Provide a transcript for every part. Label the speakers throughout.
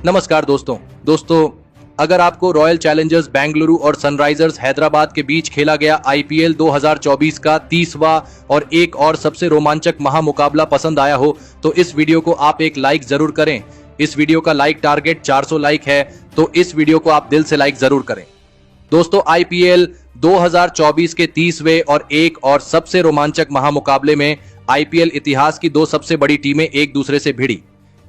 Speaker 1: नमस्कार दोस्तों, अगर आपको रॉयल चैलेंजर्स बेंगलुरु और सनराइजर्स हैदराबाद के बीच खेला गया आईपीएल 2024 का 30वां और एक और सबसे रोमांचक महामुकाबला पसंद आया हो तो इस वीडियो को आप एक लाइक जरूर करें। इस वीडियो का लाइक टारगेट 400 लाइक है, तो इस वीडियो को आप दिल से लाइक जरूर करें। दोस्तों, आईपीएल 2024 के 30वें और एक और सबसे रोमांचक महामुकाबले में आईपीएल इतिहास की दो सबसे बड़ी टीमें एक दूसरे से भिड़ी।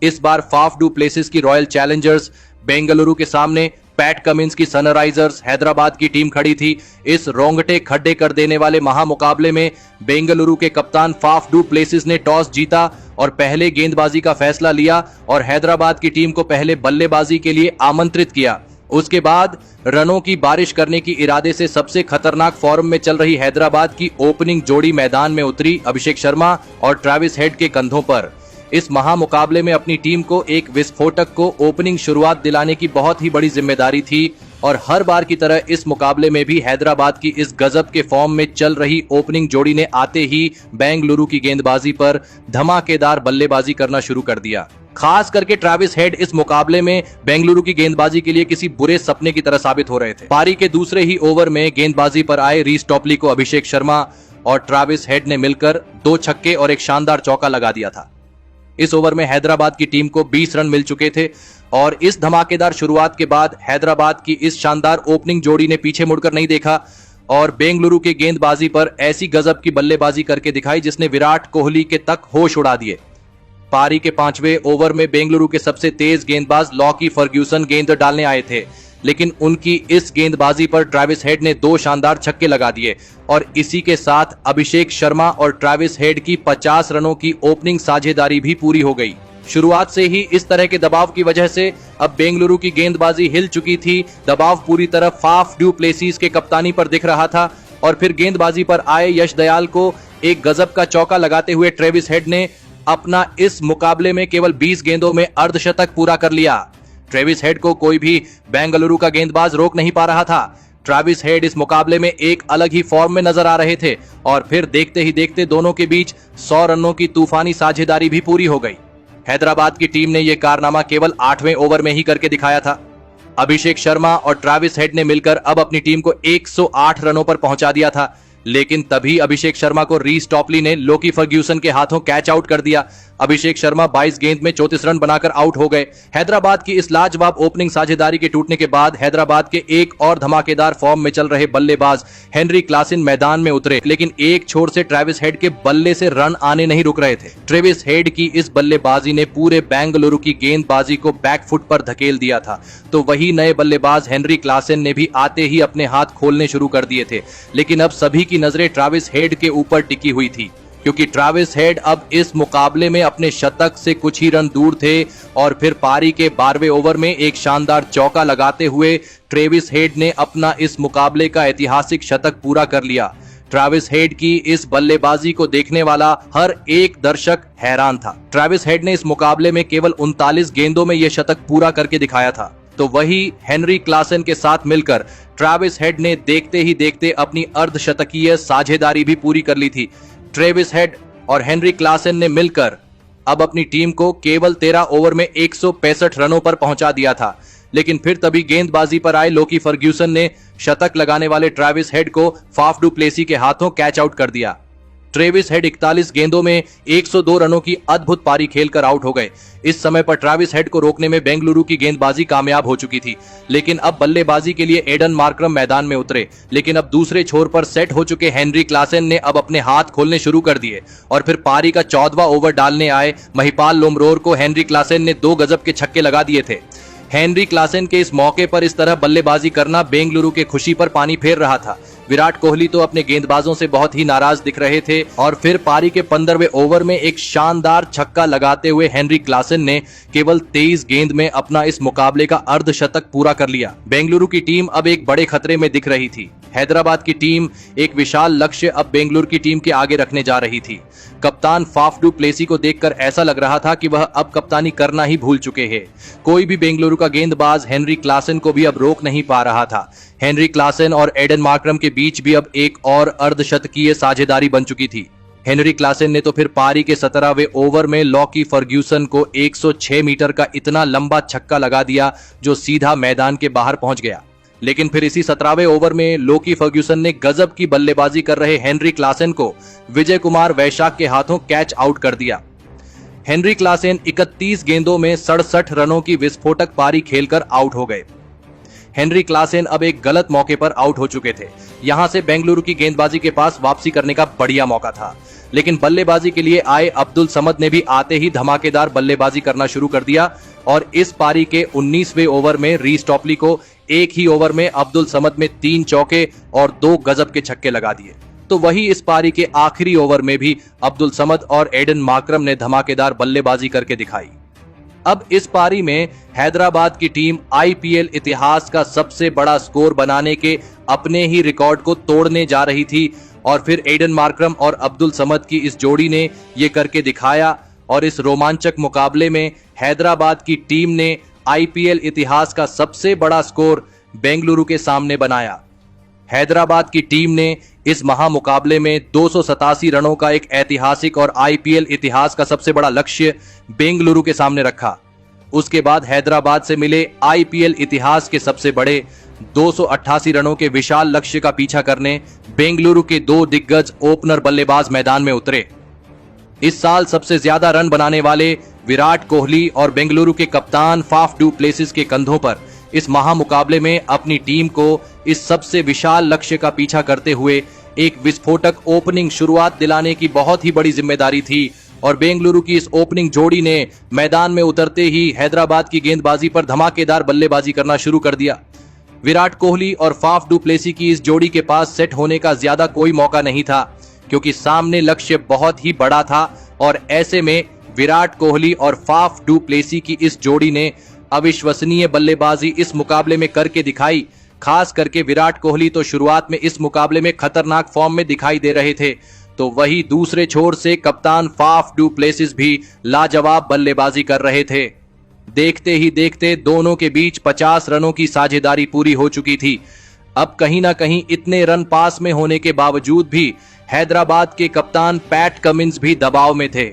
Speaker 1: इस बार फाफ डू प्लेसिस की रॉयल चैलेंजर्स बेंगलुरु के सामने पैट कमिंस की सनराइजर्स हैदराबाद की टीम खड़ी थी। इस रोंगटे खड्डे कर देने वाले महामुकाबले में बेंगलुरु के कप्तान फाफ डू प्लेसिस ने टॉस जीता और पहले गेंदबाजी का फैसला लिया और हैदराबाद की टीम को पहले बल्लेबाजी के लिए आमंत्रित किया। उसके बाद रनों की बारिश करने की इरादे से सबसे खतरनाक फॉर्म में चल रही हैदराबाद की ओपनिंग जोड़ी मैदान में उतरी अभिषेक शर्मा और ट्रेविस हेड के कंधों पर। इस महामुकाबले में अपनी टीम को एक विस्फोटक को ओपनिंग शुरुआत दिलाने की बहुत ही बड़ी जिम्मेदारी थी और हर बार की तरह इस मुकाबले में भी हैदराबाद की इस गजब के फॉर्म में चल रही ओपनिंग जोड़ी ने आते ही बेंगलुरु की गेंदबाजी पर धमाकेदार बल्लेबाजी करना शुरू कर दिया। खास करके ट्रेविस हेड इस मुकाबले में बेंगलुरु की गेंदबाजी के लिए किसी बुरे सपने की तरह साबित हो रहे थे। पारी के दूसरे ही ओवर में गेंदबाजी पर आए रीस टॉपली को अभिषेक शर्मा और ट्रेविस हेड ने मिलकर 2 छक्के और एक शानदार चौका लगा दिया था। इस ओवर में हैदराबाद की टीम को 20 रन मिल चुके थे और इस धमाकेदार शुरुआत के बाद हैदराबाद की इस शानदार ओपनिंग जोड़ी ने पीछे मुड़कर नहीं देखा और बेंगलुरु के गेंदबाजी पर ऐसी गजब की बल्लेबाजी करके दिखाई जिसने विराट कोहली के तक होश उड़ा दिए। पारी के 5वें ओवर में बेंगलुरु के सबसे तेज गेंदबाज लॉकी फर्ग्यूसन गेंद डालने आए थे, लेकिन उनकी इस गेंदबाजी पर ट्रेविस हेड ने 2 शानदार छक्के लगा दिए और इसी के साथ अभिषेक शर्मा और ट्रेविस हेड की 50 रनों की ओपनिंग साझेदारी भी पूरी हो गई। शुरुआत से ही इस तरह के दबाव की वजह से अब बेंगलुरु की गेंदबाजी हिल चुकी थी। दबाव पूरी तरह फाफ डू प्लेसिस के कप्तानी पर दिख रहा था और फिर गेंदबाजी पर आए यश दयाल को एक गजब का चौका लगाते हुए ट्रेविस हेड ने अपना इस मुकाबले में केवल 20 गेंदों में अर्धशतक पूरा कर लिया। ट्रेविस हेड को कोई भी बेंगलुरु का गेंदबाज रोक नहीं पा रहा था। ट्रेविस हेड इस मुकाबले में एक अलग ही फॉर्म में नजर आ रहे थे और फिर देखते ही देखते दोनों के बीच 100 रनों की तूफानी साझेदारी भी पूरी हो गई। हैदराबाद की टीम ने यह कारनामा केवल 8वें ओवर में ही करके दिखाया था। अभिषेक शर्मा और ट्रेविस हेड ने मिलकर अब अपनी टीम को 108 रनों पर पहुंचा दिया था, लेकिन तभी अभिषेक शर्मा को रीस टॉपली ने लोकी फर्ग्यूसन के हाथों कैच आउट कर दिया। अभिषेक शर्मा 22 गेंद में 34 रन बनाकर आउट हो गए। हैदराबाद की इस लाजवाब ओपनिंग साझेदारी के टूटने के बाद हैदराबाद के एक और धमाकेदार फॉर्म में चल रहे बल्लेबाज हेनरी क्लासन मैदान में उतरे, लेकिन एक छोर से ट्रेविस हेड के बल्ले से रन आने नहीं रुक रहे थे। ट्रेविस हेड की इस बल्लेबाजी ने पूरे बेंगलुरु की गेंदबाजी को बैकफुट पर धकेल दिया था, तो वही नए बल्लेबाज हेनरी क्लासन ने भी आते ही अपने हाथ खोलने शुरू कर दिए थे। लेकिन अब सभी की नजरें ट्रेविस हेड के ऊपर टिकी हुई थी, क्योंकि ट्रेविस हेड अब इस मुकाबले में अपने शतक से कुछ ही रन दूर थे और फिर पारी के 12वें ओवर में एक शानदार चौका लगाते हुए ट्रेविस हेड ने अपना इस मुकाबले का ऐतिहासिक शतक पूरा कर लिया। ट्रेविस हेड की इस बल्लेबाजी को देखने वाला हर एक दर्शक हैरान था। ट्रेविस हेड ने इस मुकाबले में केवल 39 गेंदों में यह शतक पूरा करके दिखाया था, तो वही हेनरी क्लासन के साथ मिलकर ट्रेविस हेड ने देखते ही देखते अपनी अर्धशतकीय साझेदारी भी पूरी कर ली थी। ट्रेविस हेड और हेनरी क्लासन ने मिलकर अब अपनी टीम को केवल 13 ओवर में 165 रनों पर पहुंचा दिया था, लेकिन फिर तभी गेंदबाजी पर आए लोकी फर्ग्यूसन ने शतक लगाने वाले ट्रेविस हेड को फाफ डू प्लेसी के हाथों कैच आउट कर दिया। ट्रेविस हेड 41 गेंदों में 102 रनों की अद्भुत पारी खेलकर आउट हो गए। इस समय पर ट्रेविस हेड को रोकने में बेंगलुरु की गेंदबाजी कामयाब हो चुकी थी, लेकिन अब बल्लेबाजी के लिए एडन मार्करम मैदान में उतरे। लेकिन अब दूसरे छोर पर सेट हो चुके हेनरी क्लासन ने अब अपने हाथ खोलने शुरू कर दिए और फिर पारी का 14वां ओवर डालने आए महिपाल लोमरोर को हेनरी क्लासन ने 2 गजब के छक्के लगा दिए थे। हेनरी क्लासन के इस मौके पर इस तरह बल्लेबाजी करना बेंगलुरु के खुशी पर पानी फेर रहा था। विराट कोहली तो अपने गेंदबाजों से बहुत ही नाराज दिख रहे थे और फिर पारी के 15वें ओवर में एक शानदार छक्का लगाते हुए हेनरी क्लासन ने केवल 23 गेंद में अपना इस मुकाबले का अर्धशतक पूरा कर लिया। बेंगलुरु की टीम अब एक बड़े खतरे में दिख रही थी। हैदराबाद की टीम एक विशाल लक्ष्य अब बेंगलुरु की टीम के आगे रखने जा रही थी। कप्तान फाफ डू प्लेसी को देखकर ऐसा लग रहा था कि वह अब कप्तानी करना ही भूल चुके हैं। कोई भी बेंगलुरु का गेंदबाज हेनरी क्लासन को भी अब रोक नहीं पा रहा था। हेनरी क्लासन और एडन मार्करम के बीच भी अब एक और अर्धशतकीय साझेदारी बन चुकी थी। हेनरी क्लासेन ने तो फिर पारी के 17वें ओवर में लॉकी फर्ग्यूसन को 106 मीटर का इतना लंबा छक्का लगा दिया जो सीधा मैदान के बाहर पहुंच गया। लेकिन फिर इसी 17वें ओवर में लॉकी फर्ग्यूसन ने गजब की बल्लेबाजी कर रहे हेनरी क्लासेन को विजय कुमार वैशाख के हाथों कैच आउट कर दिया। हेनरी क्लासेन 31 गेंदों में 67 रनों की विस्फोटक पारी खेलकर आउट हो गए। हेनरी क्लासेन अब एक गलत मौके पर आउट हो चुके थे। यहां से बेंगलुरु की गेंदबाजी के पास वापसी करने का बढ़िया मौका था, लेकिन बल्लेबाजी के लिए आए अब्दुल समद ने भी आते ही धमाकेदार बल्लेबाजी करना शुरू कर दिया और इस पारी के 19वें ओवर में रीस टॉपली को एक ही ओवर में अब्दुल समद में 3 चौके और 2 गजब के छक्के लगा दिए। तो वही इस पारी के आखिरी ओवर में भी अब्दुल समद और एडन मार्करम ने धमाकेदार बल्लेबाजी करके दिखाई। अब इस पारी में हैदराबाद की टीम आईपीएल इतिहास का सबसे बड़ा स्कोर बनाने के अपने ही रिकॉर्ड को तोड़ने जा रही थी और फिर एडन मार्करम और अब्दुल समद की इस जोड़ी ने ये करके दिखाया और इस रोमांचक मुकाबले में हैदराबाद की टीम ने आईपीएल इतिहास का सबसे बड़ा स्कोर बेंगलुरु के सामने बनाया। हैदराबाद की टीम ने इस महामुकाबले में 287 रनों का एक ऐतिहासिक और आईपीएल इतिहास का सबसे बड़ा लक्ष्य बेंगलुरु के सामने रखा। उसके बाद हैदराबाद से मिले आईपीएल इतिहास के सबसे बड़े 288 रनों के विशाल लक्ष्य का पीछा करने बेंगलुरु के 2 दिग्गज ओपनर बल्लेबाज मैदान में उतरे। इस साल सबसे ज्यादा रन बनाने वाले विराट कोहली और बेंगलुरु के कप्तान फाफ डू प्लेसिस के कंधों पर इस महामुकाबले में अपनी टीम को इस सबसे विशाल लक्ष्य का पीछा करते हुए एक विस्फोटक ओपनिंग शुरुआत दिलाने की बहुत ही बड़ी जिम्मेदारी थी और बेंगलुरु की इस ओपनिंग जोड़ी ने मैदान में उतरते ही हैदराबाद की गेंदबाजी पर धमाकेदार बल्लेबाजी करना शुरू कर दिया। विराट कोहली और फाफ डू प्लेसी की इस जोड़ी के पास सेट होने का ज्यादा कोई मौका नहीं था क्योंकि सामने लक्ष्य बहुत ही बड़ा था और ऐसे में विराट कोहली और फाफ डू प्लेसी की इस जोड़ी ने अविश्वसनीय बल्लेबाजी इस मुकाबले में करके दिखाई। खास करके विराट कोहली तो शुरुआत में इस मुकाबले में खतरनाक फॉर्म में दिखाई दे रहे थे, तो वही दूसरे छोर से कप्तान फाफ डू प्लेसिस भी लाजवाब बल्लेबाजी कर रहे थे। देखते ही देखते दोनों के बीच 50 रनों की साझेदारी पूरी हो चुकी थी। अब कहीं ना कहीं इतने रन पास में होने के बावजूद भी हैदराबाद के कप्तान पैट कमिंस भी दबाव में थे।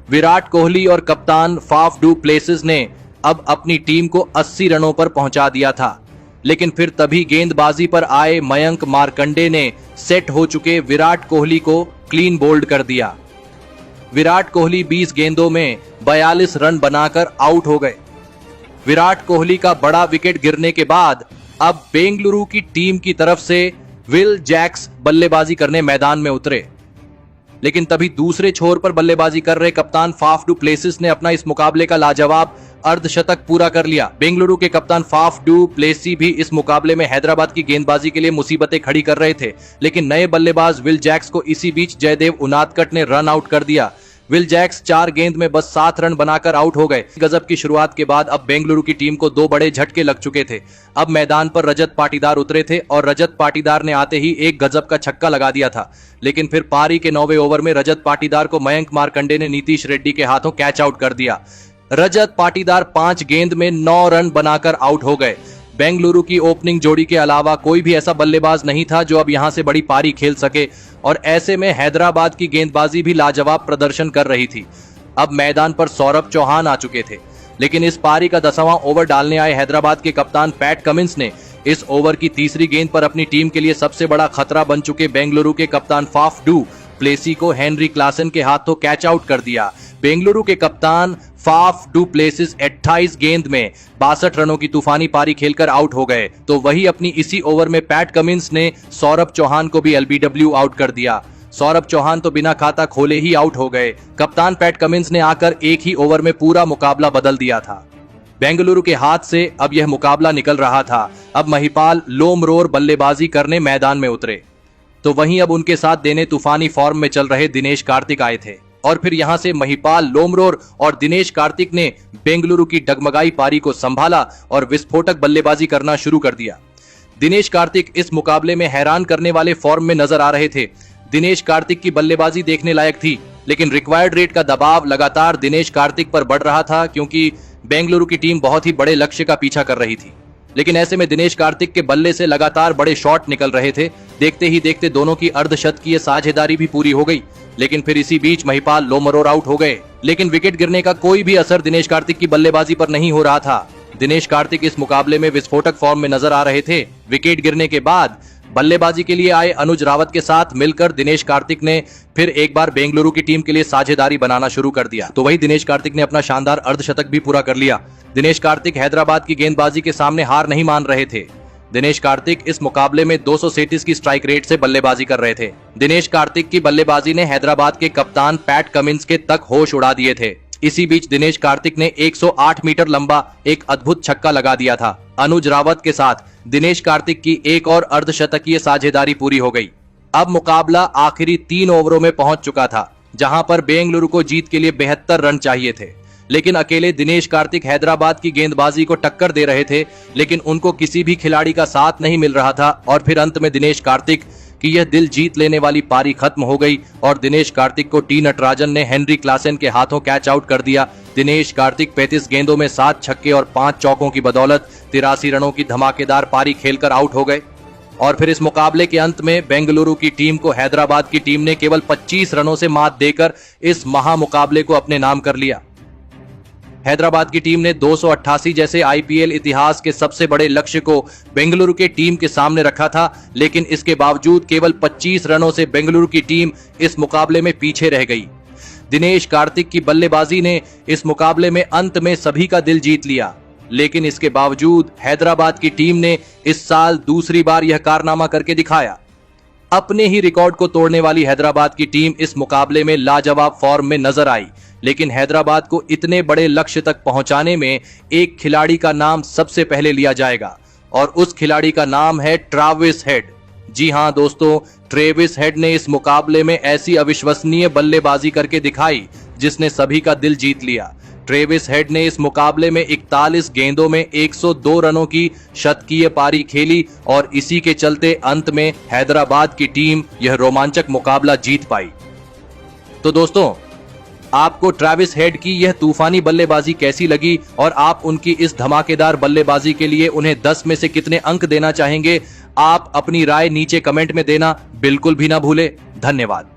Speaker 1: विराट कोहली और कप्तान फाफ डू प्लेसिस ने अब अपनी टीम को 80 रनों पर पहुंचा दिया था, लेकिन फिर तभी गेंदबाजी पर आए मयंक मार्कंडे ने सेट हो चुके विराट कोहली को क्लीन बोल्ड कर दिया। विराट कोहली 20 गेंदों में 42 रन बनाकर आउट हो गए। विराट कोहली का बड़ा विकेट गिरने के बाद अब बेंगलुरु की टीम की तरफ से विल जैक्स बल्लेबाजी करने मैदान में उतरे, लेकिन तभी दूसरे छोर पर बल्लेबाजी कर रहे कप्तान फाफ डू प्लेसिस ने अपना इस मुकाबले का लाजवाब अर्धशतक पूरा कर लिया। बेंगलुरु के कप्तान फाफ डू प्लेसी भी इस मुकाबले में हैदराबाद की गेंदबाजी के लिए मुसीबतें खड़ी कर रहे थे, लेकिन नए बल्लेबाज विल जैक्स को इसी बीच जयदेव उनादकट ने रन आउट कर दिया। विल जैक्स 4 गेंद में बस 7 रन बनाकर आउट हो गए। गजब की शुरुआत के बाद अब बेंगलुरु की टीम को 2 बड़े झटके लग चुके थे। अब मैदान पर रजत पाटीदार उतरे थे और रजत पाटीदार ने आते ही एक गजब का छक्का लगा दिया था, लेकिन फिर पारी के 9वें ओवर में रजत पाटीदार को मयंक मार्कंडे ने नीतीश रेड्डी के हाथों कैच आउट कर दिया। रजत पाटीदार 5 गेंद में 9 रन बनाकर आउट हो गए। बेंगलुरु की ओपनिंग जोड़ी के अलावा कोई भी ऐसा बल्लेबाज नहीं था जो अब यहां से बड़ी पारी खेल सके और ऐसे में हैदराबाद की गेंदबाजी भी लाजवाब प्रदर्शन कर रही थी। अब मैदान पर सौरभ चौहान आ चुके थे, लेकिन इस पारी का 10वां ओवर डालने आए हैदराबाद के कप्तान पैट कमिंस ने इस ओवर की तीसरी गेंद पर अपनी टीम के लिए सबसे बड़ा खतरा बन चुके बेंगलुरु के कप्तान फाफ डू प्लेसी को हेनरी क्लासेन के हाथों कैच आउट कर दिया। बेंगलुरु के कप्तान फाफ डू प्लेसिस 28 गेंद में 62 रनों की तूफानी पारी खेलकर आउट हो गए, तो वही अपनी इसी ओवर में पैट कमिंस ने सौरभ चौहान को भी एलबीडब्ल्यू आउट कर दिया। सौरभ चौहान तो बिना खाता खोले ही आउट हो गए। कप्तान पैट कमिंस ने आकर एक ही ओवर में पूरा मुकाबला बदल दिया था। बेंगलुरु के हाथ से अब यह मुकाबला निकल रहा था। अब महिपाल लोमरोर बल्लेबाजी करने मैदान में उतरे, तो वहीं अब उनके साथ देने तूफानी फॉर्म में चल रहे दिनेश कार्तिक आए थे और फिर यहां से महिपाल लोमरोर और दिनेश कार्तिक ने बेंगलुरु की डगमगाई पारी को संभाला और विस्फोटक बल्लेबाजी करना शुरू कर दिया। दिनेश कार्तिक इस मुकाबले में हैरान करने वाले फॉर्म में नजर आ रहे थे। दिनेश कार्तिक की बल्लेबाजी देखने लायक थी, लेकिन रिक्वायर्ड रेट का दबाव लगातार दिनेश कार्तिक पर बढ़ रहा था क्योंकि बेंगलुरु की टीम बहुत ही बड़े लक्ष्य का पीछा कर रही थी। लेकिन ऐसे में दिनेश कार्तिक के बल्ले से लगातार बड़े शॉट निकल रहे थे। देखते ही देखते दोनों की अर्धशतकीय साझेदारी भी पूरी हो गई, लेकिन फिर इसी बीच महिपाल लोमरोर आउट हो गए। लेकिन विकेट गिरने का कोई भी असर दिनेश कार्तिक की बल्लेबाजी पर नहीं हो रहा था। दिनेश कार्तिक इस मुकाबले में विस्फोटक फॉर्म में नजर आ रहे थे। विकेट गिरने के बाद बल्लेबाजी के लिए आए अनुज रावत के साथ मिलकर दिनेश कार्तिक ने फिर एक बार बेंगलुरु की टीम के लिए साझेदारी बनाना शुरू कर दिया। तो वही दिनेश कार्तिक ने अपना शानदार अर्धशतक भी पूरा कर लिया। दिनेश कार्तिक हैदराबाद की गेंदबाजी के सामने हार नहीं मान रहे थे। दिनेश कार्तिक इस मुकाबले में 237 की स्ट्राइक रेट से बल्लेबाजी कर रहे थे। दिनेश कार्तिक की बल्लेबाजी ने हैदराबाद के कप्तान पैट कमिंस के तक होश उड़ा दिए थे। इसी बीच दिनेश कार्तिक ने 108 मीटर लंबा एक अद्भुत छक्का लगा दिया था। अनुज रावत के साथ दिनेश कार्तिक की एक और अर्धशतकीय साझेदारी पूरी हो गई। अब मुकाबला आखिरी 3 ओवरों में पहुंच चुका था, जहां पर बेंगलुरु को जीत के लिए 72 रन चाहिए थे। लेकिन अकेले दिनेश कार्तिक हैदराबाद की गेंदबाजी को टक्कर दे रहे थे, लेकिन उनको किसी भी खिलाड़ी का साथ नहीं मिल रहा था। और फिर अंत में दिनेश कार्तिक की यह दिल जीत लेने वाली पारी खत्म हो गई और दिनेश कार्तिक को टी नटराजन ने हेनरी क्लासेन के हाथों कैच आउट कर दिया। दिनेश कार्तिक 35 गेंदों में 7 छक्के और 5 चौकों की बदौलत 83 रनों की धमाकेदार पारी खेलकर आउट हो गए। और फिर इस मुकाबले के अंत में बेंगलुरु की टीम को हैदराबाद की टीम ने केवल 25 रनों से मात देकर इस महामुकाबले को अपने नाम कर लिया। हैदराबाद की टीम ने 288 जैसे आईपीएल इतिहास के सबसे बड़े लक्ष्य को बेंगलुरु के टीम के सामने रखा था, लेकिन इसके बावजूद केवल 25 रनों से बेंगलुरु की टीम इस मुकाबले में पीछे रह गई। दिनेश कार्तिक की बल्लेबाजी ने इस मुकाबले में अंत में सभी का दिल जीत लिया, लेकिन इसके बावजूद हैदराबाद की टीम ने इस साल दूसरी बार यह कारनामा करके दिखाया। अपने ही रिकॉर्ड को तोड़ने वाली हैदराबाद की टीम इस मुकाबले में लाजवाब फॉर्म में नजर आई, लेकिन हैदराबाद को इतने बड़े लक्ष्य तक पहुंचाने में एक खिलाड़ी का नाम सबसे पहले लिया जाएगा और उस खिलाड़ी का नाम है ट्रेविस हेड। जी हां दोस्तों, ट्रेविस हेड ने इस मुकाबले में ऐसी अविश्वसनीय बल्लेबाजी करके दिखाई जिसने सभी का दिल जीत लिया। ट्रेविस हेड ने इस मुकाबले में 41 गेंदों में 102 रनों की शतकीय पारी खेली और इसी के चलते अंत में हैदराबाद की टीम यह रोमांचक मुकाबला जीत पाई। तो दोस्तों, आपको ट्रेविस हेड की यह तूफानी बल्लेबाजी कैसी लगी और आप उनकी इस धमाकेदार बल्लेबाजी के लिए उन्हें 10 में से कितने अंक देना चाहेंगे? आप अपनी राय नीचे कमेंट में देना बिल्कुल भी ना भूले। धन्यवाद।